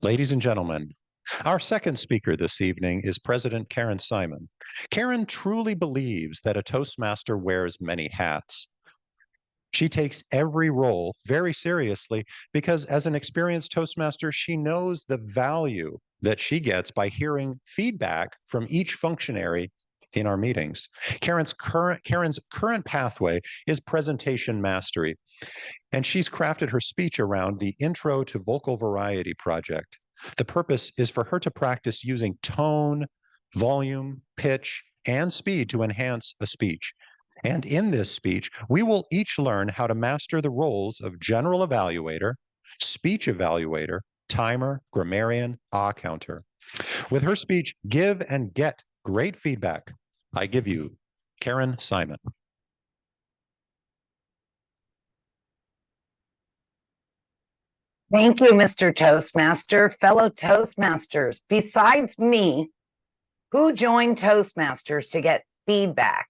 Ladies and gentlemen, our second speaker this evening is President Karen Simon. Karen truly believes that a Toastmaster wears many hats. She takes every role very seriously because, as an experienced Toastmaster, she knows the value that she gets by hearing feedback from each functionary in our meetings. Karen's current pathway is presentation mastery, and she's crafted her speech around the Intro to Vocal Variety project. The purpose is for her to practice using tone, volume, pitch, and speed to enhance a speech. And in this speech, we will each learn how to master the roles of general evaluator, speech evaluator, timer, grammarian, counter. With her speech, Give and Get Great Feedback, I give you Karen Simon. Thank you, Mr. Toastmaster. Fellow Toastmasters, besides me, who joined Toastmasters to get feedback?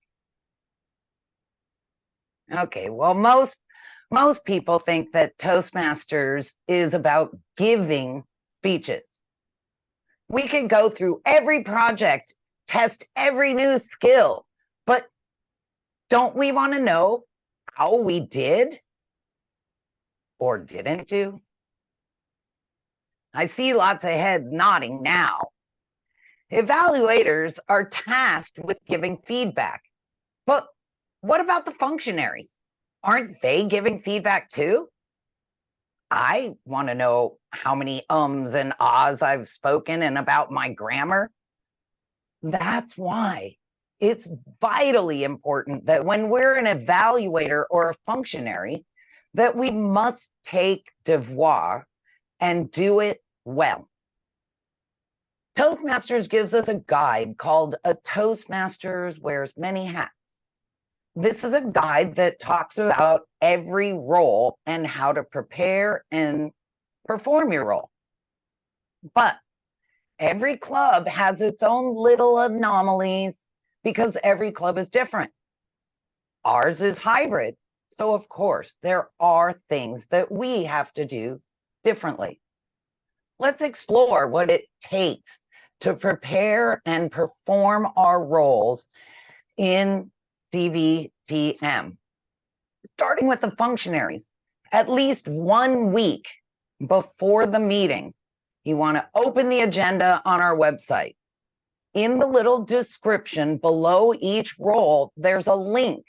Okay, well, most people think that Toastmasters is about giving speeches. We can go through every project, test every new skill, but don't we want to know how we did or didn't do? I see lots of heads nodding now. Evaluators are tasked with giving feedback. But what about the functionaries? Aren't they giving feedback too? I want to know how many ums and ahs I've spoken and about my grammar. That's why it's vitally important that when we're an evaluator or a functionary, that we must take devoir and do it well. Toastmasters gives us a guide called A Toastmasters Wears Many Hats. This is a guide that talks about every role and how to prepare and perform your role. But every club has its own little anomalies because every club is different. Ours is hybrid. So of course, there are things that we have to do differently. Let's explore what it takes to prepare and perform our roles in CVTM. Starting with the functionaries, at least 1 week before the meeting, you want to open the agenda on our website. In the little description below each role, there's a link,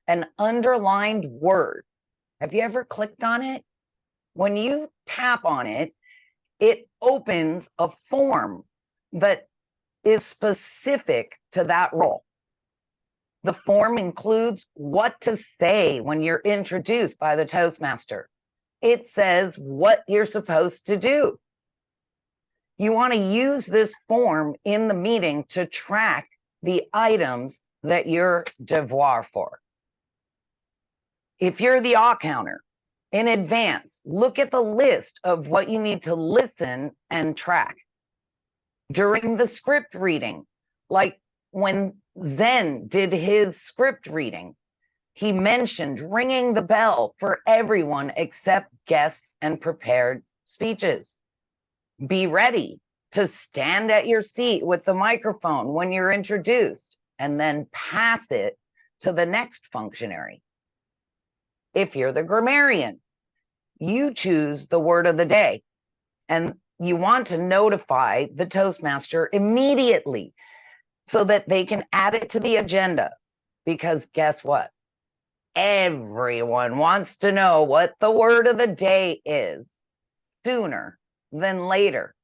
an underlined word. Have you ever clicked on it? When you tap on it, it opens a form that is specific to that role. The form includes what to say when you're introduced by the Toastmaster. It says what you're supposed to do. You want to use this form in the meeting to track the items that you're devoir for. If you're the counter, in advance, look at the list of what you need to listen and track. During the script reading, like when Zen did his script reading, he mentioned ringing the bell for everyone except guests and prepared speeches. Be ready to stand at your seat with the microphone when you're introduced and then pass it to the next functionary. If you're the grammarian, you choose the word of the day and you want to notify the Toastmaster immediately so that they can add it to the agenda. Because guess what? Everyone wants to know what the word of the day is sooner than later.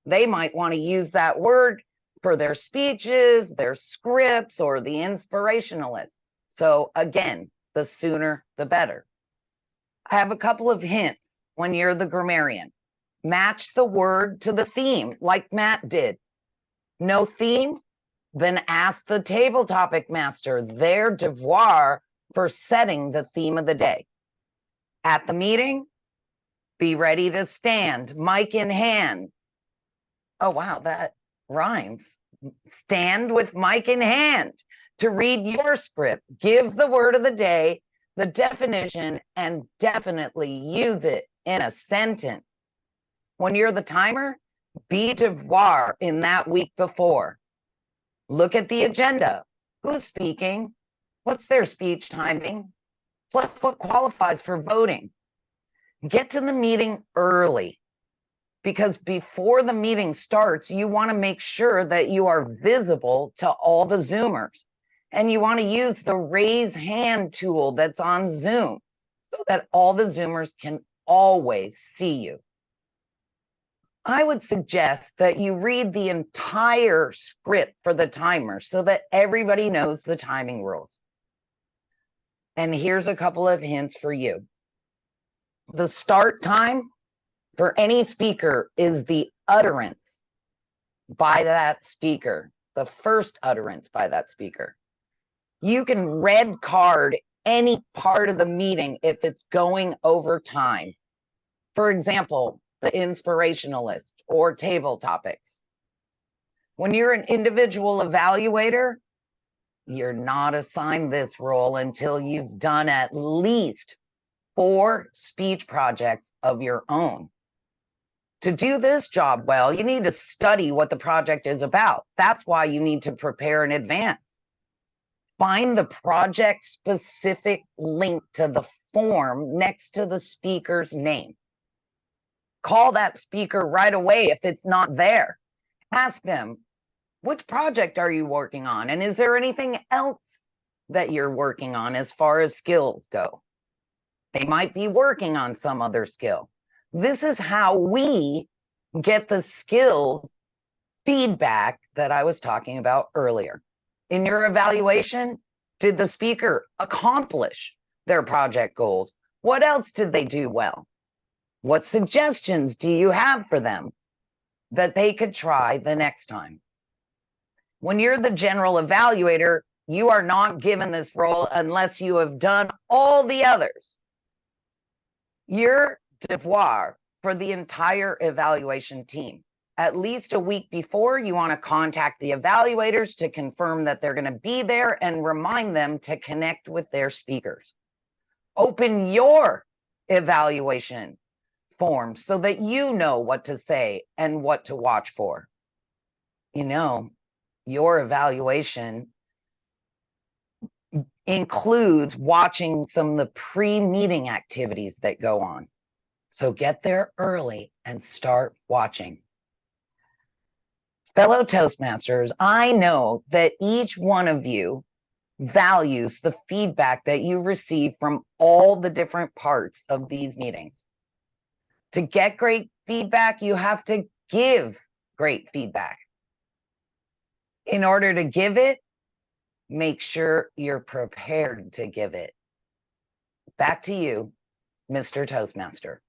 They might want to use that word for their speeches, their scripts, or the inspirationalist. So again, the sooner the better. I have a couple of hints when you're the grammarian. Match the word to the theme, like Matt did. No theme? Then ask the table topic master their devoir for setting the theme of the day. At the meeting, be ready to stand, mic in hand. Oh, wow, that rhymes. Stand with mic in hand to read your script. Give the word of the day, the definition, and definitely use it in a sentence. When you're the timer, be devoir in that week before. Look at the agenda. Who's speaking? What's their speech timing? Plus what qualifies for voting. Get to the meeting early, because before the meeting starts, you want to make sure that you are visible to all the Zoomers. And you want to use the raise hand tool that's on Zoom so that all the Zoomers can always see you. I would suggest that you read the entire script for the timer so that everybody knows the timing rules. And here's a couple of hints for you. The start time for any speaker is the utterance by that speaker, the first utterance by that speaker. You can red card any part of the meeting if it's going over time. For example, the inspirationalist or table topics. When you're an individual evaluator, you're not assigned this role until you've done at least 4 speech projects of your own. To do this job well, you need to study what the project is about. That's why you need to prepare in advance. Find the project-specific link to the form next to the speaker's name. Call that speaker right away if it's not there. Ask them, which project are you working on? And is there anything else that you're working on as far as skills go? They might be working on some other skill. This is how we get the skills feedback that I was talking about earlier. In your evaluation, did the speaker accomplish their project goals? What else did they do well? What suggestions do you have for them that they could try the next time? When you're the general evaluator, you are not given this role unless you have done all the others. Your devoir for the entire evaluation team. At least a week before, you want to contact the evaluators to confirm that they're going to be there and remind them to connect with their speakers. Open your evaluation form so that you know what to say and what to watch for. You know, your evaluation includes watching some of the pre-meeting activities that go on. So get there early and start watching. Fellow Toastmasters, I know that each one of you values the feedback that you receive from all the different parts of these meetings. To get great feedback, you have to give great feedback. In order to give it, make sure you're prepared to give it. Back to you, Mr. Toastmaster.